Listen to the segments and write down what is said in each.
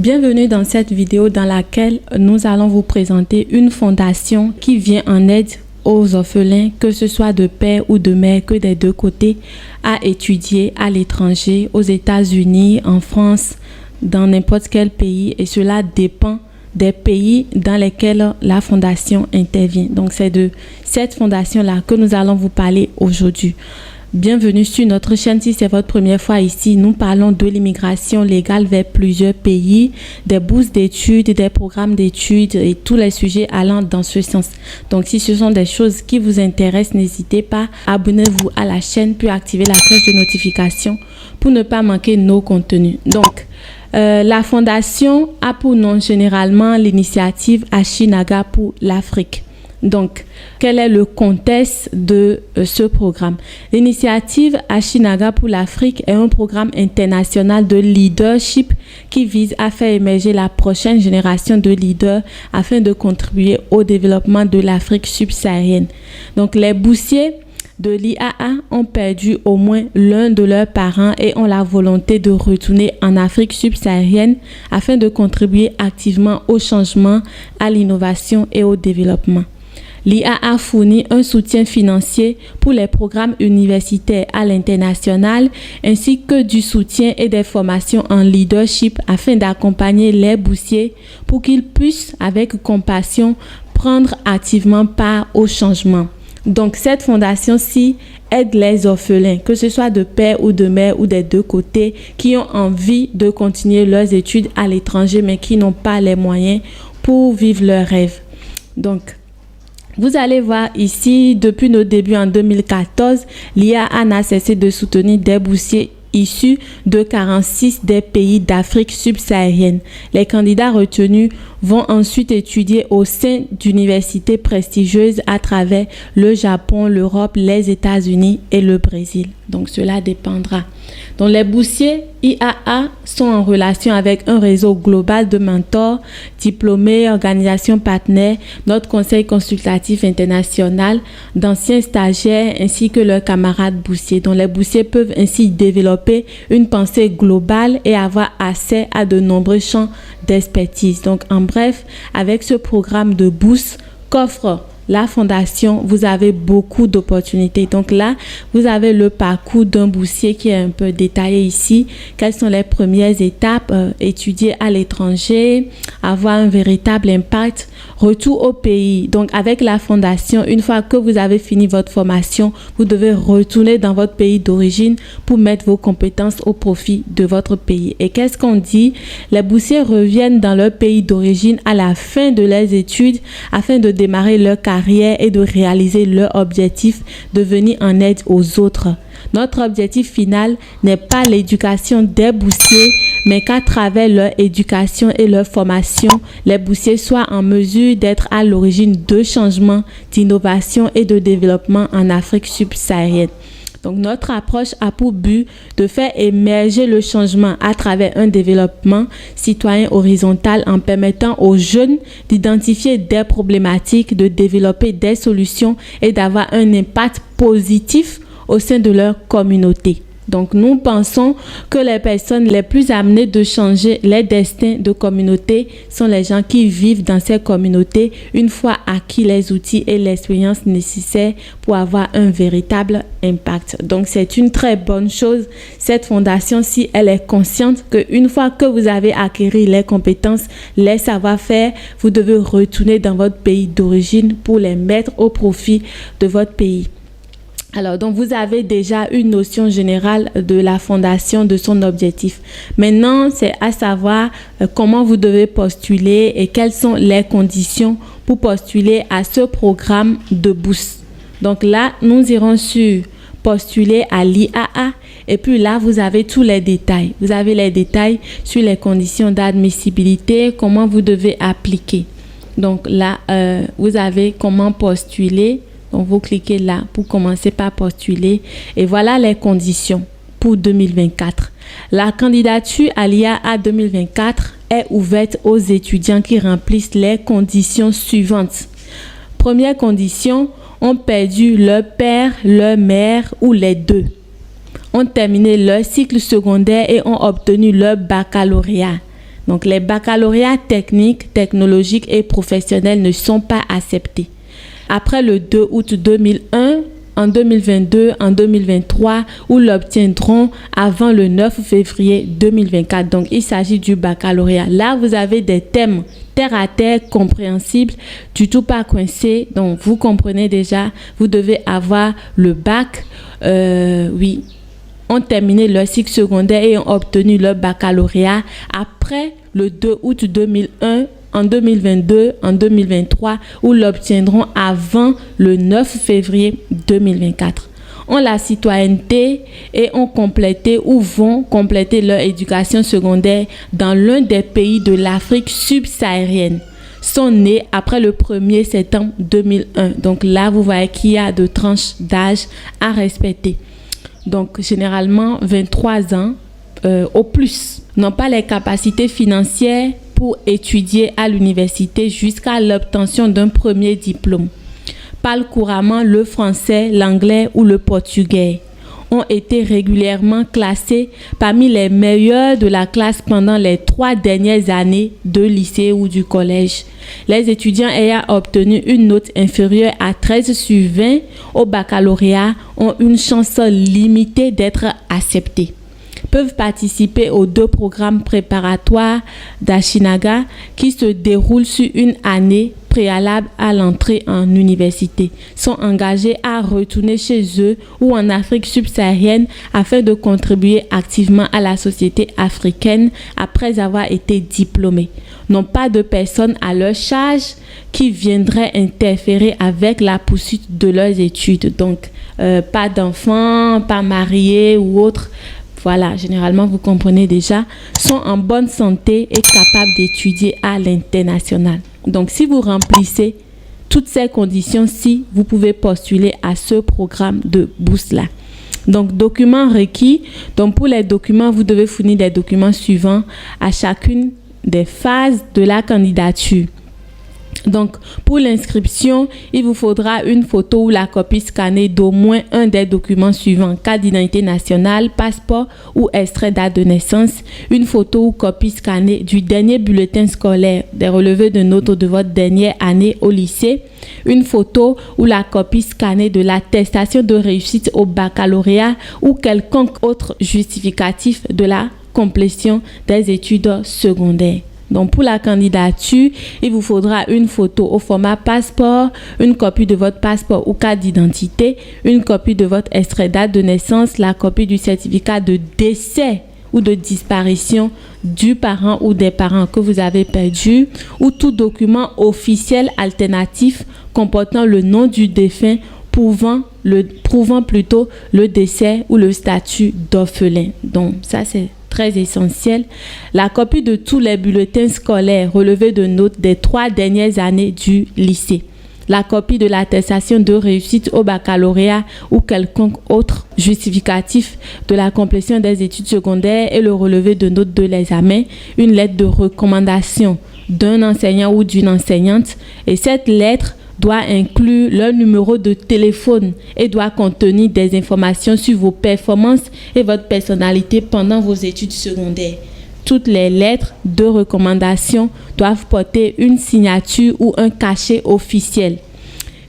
Bienvenue dans cette vidéo dans laquelle nous allons vous présenter une fondation qui vient en aide aux orphelins, que ce soit de père ou de mère, que des deux côtés, à étudier à l'étranger, aux États-Unis, en France, dans n'importe quel pays, et cela dépend des pays dans lesquels la fondation intervient. Donc c'est de cette fondation-là que nous allons vous parler aujourd'hui. Bienvenue sur notre chaîne. Si c'est votre première fois ici, nous parlons de l'immigration légale vers plusieurs pays, des bourses d'études, des programmes d'études et tous les sujets allant dans ce sens. Donc si ce sont des choses qui vous intéressent, n'hésitez pas, abonnez-vous à la chaîne puis activez la cloche de notification pour ne pas manquer nos contenus. Donc la fondation a pour nom généralement l'initiative Ashinaga pour l'Afrique. Donc, quel est le contexte de ce programme? L'initiative Ashinaga pour l'Afrique est un programme international de leadership qui vise à faire émerger la prochaine génération de leaders afin de contribuer au développement de l'Afrique subsaharienne. Donc, les boursiers de l'IAA ont perdu au moins l'un de leurs parents et ont la volonté de retourner en Afrique subsaharienne afin de contribuer activement au changement, à l'innovation et au développement. L'IAA fournit un soutien financier pour les programmes universitaires à l'international ainsi que du soutien et des formations en leadership afin d'accompagner les boursiers pour qu'ils puissent, avec compassion, prendre activement part au changement. Donc, cette fondation-ci aide les orphelins, que ce soit de père ou de mère ou des deux côtés, qui ont envie de continuer leurs études à l'étranger mais qui n'ont pas les moyens pour vivre leurs rêves. Donc, vous allez voir ici, depuis nos débuts en 2014, l'IAA n'a cessé de soutenir des boursiers issus de 46 des pays d'Afrique subsaharienne. Les candidats retenus vont ensuite étudier au sein d'universités prestigieuses à travers le Japon, l'Europe, les États-Unis et le Brésil. Donc cela dépendra. Donc les boursiers IAA sont en relation avec un réseau global de mentors, diplômés, organisations partenaires, notre conseil consultatif international, d'anciens stagiaires ainsi que leurs camarades boursiers. Donc les boursiers peuvent ainsi développer une pensée globale et avoir accès à de nombreux champs d'expertise. Donc en bref, avec ce programme de bourse qu'offre la fondation, vous avez beaucoup d'opportunités. Donc là, vous avez le parcours d'un boursier qui est un peu détaillé ici. Quelles sont les premières étapes? Étudier à l'étranger, avoir un véritable impact, retour au pays. Donc avec la fondation, une fois que vous avez fini votre formation, vous devez retourner dans votre pays d'origine pour mettre vos compétences au profit de votre pays. Et qu'est-ce qu'on dit? Les boursiers reviennent dans leur pays d'origine à la fin de leurs études afin de démarrer leur carrière et de réaliser leur objectif de venir en aide aux autres. Notre objectif final n'est pas l'éducation des boursiers, mais qu'à travers leur éducation et leur formation, les boursiers soient en mesure d'être à l'origine de changements, d'innovation et de développement en Afrique subsaharienne. Donc, notre approche a pour but de faire émerger le changement à travers un développement citoyen horizontal en permettant aux jeunes d'identifier des problématiques, de développer des solutions et d'avoir un impact positif au sein de leur communauté. Donc, nous pensons que les personnes les plus amenées de changer les destins de communautés sont les gens qui vivent dans ces communautés une fois acquis les outils et l'expérience nécessaires pour avoir un véritable impact. Donc, c'est une très bonne chose. Cette fondation, si elle est consciente qu'une fois que vous avez acquis les compétences, les savoir-faire, vous devez retourner dans votre pays d'origine pour les mettre au profit de votre pays. Alors, donc, vous avez déjà une notion générale de la fondation, de son objectif. Maintenant, c'est à savoir comment vous devez postuler et quelles sont les conditions pour postuler à ce programme de bourse. Donc là, nous irons sur postuler à l'IAA et puis là, vous avez tous les détails. Vous avez les détails sur les conditions d'admissibilité, comment vous devez appliquer. Donc là, vous avez comment postuler. Donc, vous cliquez là pour commencer par postuler. Et voilà les conditions pour 2024. La candidature à l'IAA 2024 est ouverte aux étudiants qui remplissent les conditions suivantes. Première condition, ont perdu leur père, leur mère ou les deux. Ont terminé leur cycle secondaire et ont obtenu leur baccalauréat. Donc, les baccalauréats techniques, technologiques et professionnels ne sont pas acceptés. Après le 2 août 2001, en 2022, en 2023, ou l'obtiendront avant le 9 février 2024. Donc, il s'agit du baccalauréat. Là, vous avez des thèmes terre à terre, compréhensibles, du tout pas coincés. Donc, vous comprenez déjà, vous devez avoir le bac, ont terminé leur cycle secondaire et ont obtenu leur baccalauréat après le 2 août 2001, en 2022, en 2023, ou l'obtiendront avant le 9 février 2024. Ont la citoyenneté et ont complété ou vont compléter leur éducation secondaire dans l'un des pays de l'Afrique subsaharienne. Sont nés après le 1er septembre 2001. Donc là, vous voyez qu'il y a de tranches d'âge à respecter. Donc, généralement, 23 ans au plus, n'ont pas les capacités financières pour étudier à l'université jusqu'à l'obtention d'un premier diplôme. Parlent couramment le français, l'anglais ou le portugais. Ont été régulièrement classés parmi les meilleurs de la classe pendant les 3 dernières années de lycée ou du collège. Les étudiants ayant obtenu une note inférieure à 13/20 au baccalauréat ont une chance limitée d'être acceptés. Peuvent participer aux 2 programmes préparatoires d'Ashinaga qui se déroulent sur une année préalable à l'entrée en université. Sont engagés à retourner chez eux ou en Afrique subsaharienne afin de contribuer activement à la société africaine après avoir été diplômés. N'ont pas de personnes à leur charge qui viendraient interférer avec la poursuite de leurs études. Donc, pas d'enfants, pas mariés ou autres. Voilà, généralement, vous comprenez déjà, sont en bonne santé et capables d'étudier à l'international. Donc, si vous remplissez toutes ces conditions-ci, vous pouvez postuler à ce programme de bourse-là. Donc, documents requis. Donc, pour les documents, vous devez fournir des documents suivants à chacune des phases de la candidature. Donc, pour l'inscription, il vous faudra une photo ou la copie scannée d'au moins un des documents suivants: carte d'identité nationale, passeport ou extrait date de naissance, une photo ou copie scannée du dernier bulletin scolaire, des relevés de notes de votre dernière année au lycée, une photo ou la copie scannée de l'attestation de réussite au baccalauréat ou quelconque autre justificatif de la complétion des études secondaires. Donc, pour la candidature, il vous faudra une photo au format passeport, une copie de votre passeport ou carte d'identité, une copie de votre extrait date de naissance, la copie du certificat de décès ou de disparition du parent ou des parents que vous avez perdu, ou tout document officiel alternatif comportant le nom du défunt prouvant plutôt le décès ou le statut d'orphelin. Donc, ça, c'est très essentiel. La copie de tous les bulletins scolaires relevés de notes des 3 dernières années du lycée. La copie de l'attestation de réussite au baccalauréat ou quelconque autre justificatif de la complétion des études secondaires et le relevé de notes de l'examen. Une lettre de recommandation d'un enseignant ou d'une enseignante. Et cette lettre doit inclure leur numéro de téléphone et doit contenir des informations sur vos performances et votre personnalité pendant vos études secondaires. Toutes les lettres de recommandation doivent porter une signature ou un cachet officiel.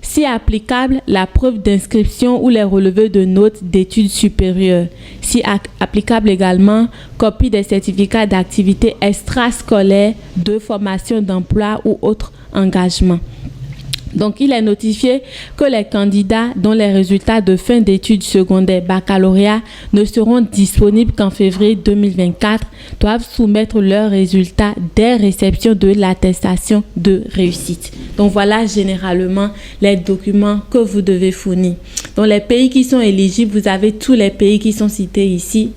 Si applicable, la preuve d'inscription ou les relevés de notes d'études supérieures. Si applicable également, copie des certificats d'activité extrascolaire, de formation d'emploi ou autre engagement. Donc, il est notifié que les candidats dont les résultats de fin d'études secondaires baccalauréat ne seront disponibles qu'en février 2024 doivent soumettre leurs résultats dès réception de l'attestation de réussite. Donc, voilà généralement les documents que vous devez fournir. Dans les pays qui sont éligibles, vous avez tous les pays qui sont cités ici.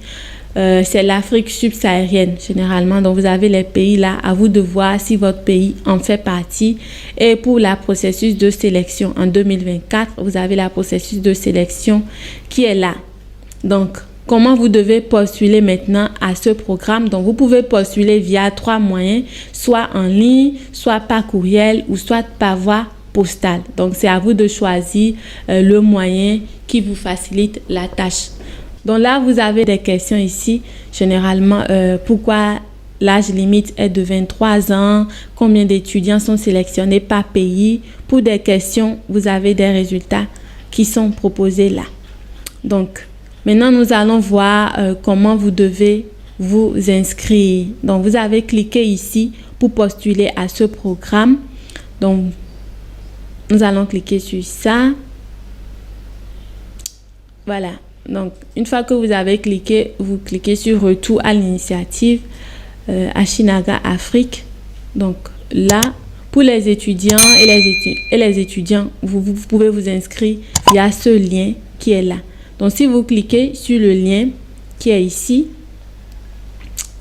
C'est l'Afrique subsaharienne généralement. Donc, vous avez les pays là. À vous de voir si votre pays en fait partie. Et pour la processus de sélection en 2024, vous avez la processus de sélection qui est là. Donc, comment vous devez postuler maintenant à ce programme? Donc, vous pouvez postuler via 3 moyens, soit en ligne, soit par courriel ou soit par voie postale. Donc, c'est à vous de choisir le moyen qui vous facilite la tâche. Donc là, vous avez des questions ici. Généralement, pourquoi l'âge limite est de 23 ans, combien d'étudiants sont sélectionnés par pays. Pour des questions, vous avez des résultats qui sont proposés là. Donc, maintenant, nous allons voir comment vous devez vous inscrire. Donc, vous avez cliqué ici pour postuler à ce programme. Donc, nous allons cliquer sur ça. Voilà. Donc, une fois que vous avez cliqué, vous cliquez sur Retour à l'initiative Ashinaga Afrique. Donc, là, pour les étudiants et les étudiants, vous pouvez vous inscrire via ce lien qui est là. Donc, si vous cliquez sur le lien qui est ici,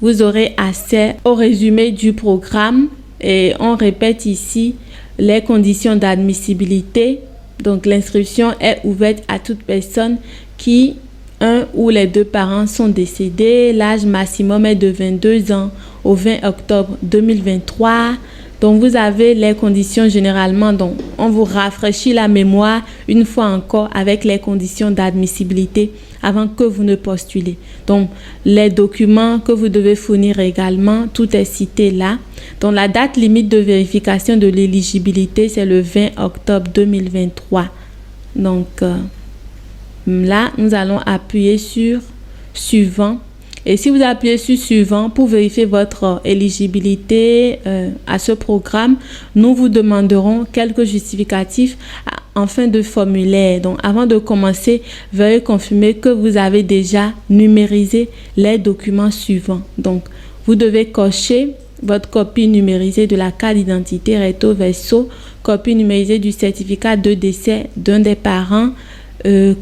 vous aurez accès au résumé du programme et on répète ici les conditions d'admissibilité. Donc, l'inscription est ouverte à toute personne qui, un ou les deux parents sont décédés. L'âge maximum est de 22 ans au 20 octobre 2023. Donc, vous avez les conditions généralement. Donc, on vous rafraîchit la mémoire une fois encore avec les conditions d'admissibilité avant que vous ne postulez. Donc, les documents que vous devez fournir également, tout est cité là. Donc, la date limite de vérification de l'éligibilité, c'est le 20 octobre 2023. Donc, là, nous allons appuyer sur Suivant. Et si vous appuyez sur Suivant pour vérifier votre éligibilité à ce programme, nous vous demanderons quelques justificatifs en fin de formulaire. Donc, avant de commencer, veuillez confirmer que vous avez déjà numérisé les documents suivants. Donc, vous devez cocher votre copie numérisée de la carte d'identité recto verso, copie numérisée du certificat de décès d'un des parents.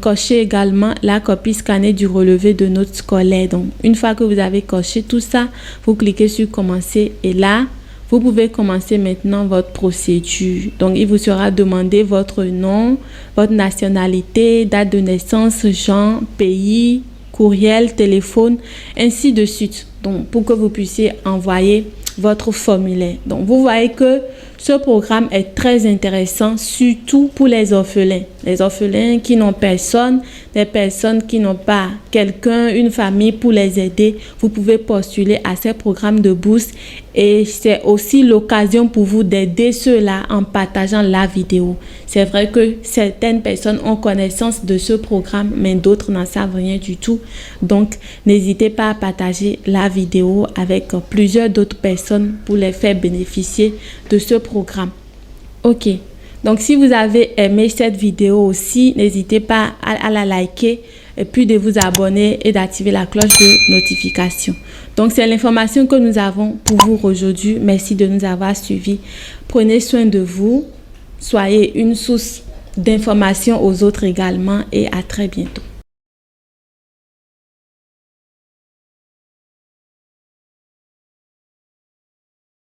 Cochez également la copie scannée du relevé de notes scolaires. Donc, une fois que vous avez coché tout ça, vous cliquez sur Commencer et là, vous pouvez commencer maintenant votre procédure. Donc, il vous sera demandé votre nom, votre nationalité, date de naissance, genre, pays, courriel, téléphone, ainsi de suite. Donc, pour que vous puissiez envoyer votre formulaire. Donc, vous voyez que ce programme est très intéressant, surtout pour les orphelins. Les orphelins qui n'ont personne, des personnes qui n'ont pas quelqu'un, une famille pour les aider. Vous pouvez postuler à ces programmes de bourse et c'est aussi l'occasion pour vous d'aider ceux-là en partageant la vidéo. C'est vrai que certaines personnes ont connaissance de ce programme, mais d'autres n'en savent rien du tout. Donc, n'hésitez pas à partager la vidéo avec plusieurs d'autres personnes pour les faire bénéficier de ce programme. Ok. Donc, si vous avez aimé cette vidéo aussi, n'hésitez pas à la liker et puis de vous abonner et d'activer la cloche de notification. Donc, c'est l'information que nous avons pour vous aujourd'hui. Merci de nous avoir suivis. Prenez soin de vous. Soyez une source d'information aux autres également et à très bientôt.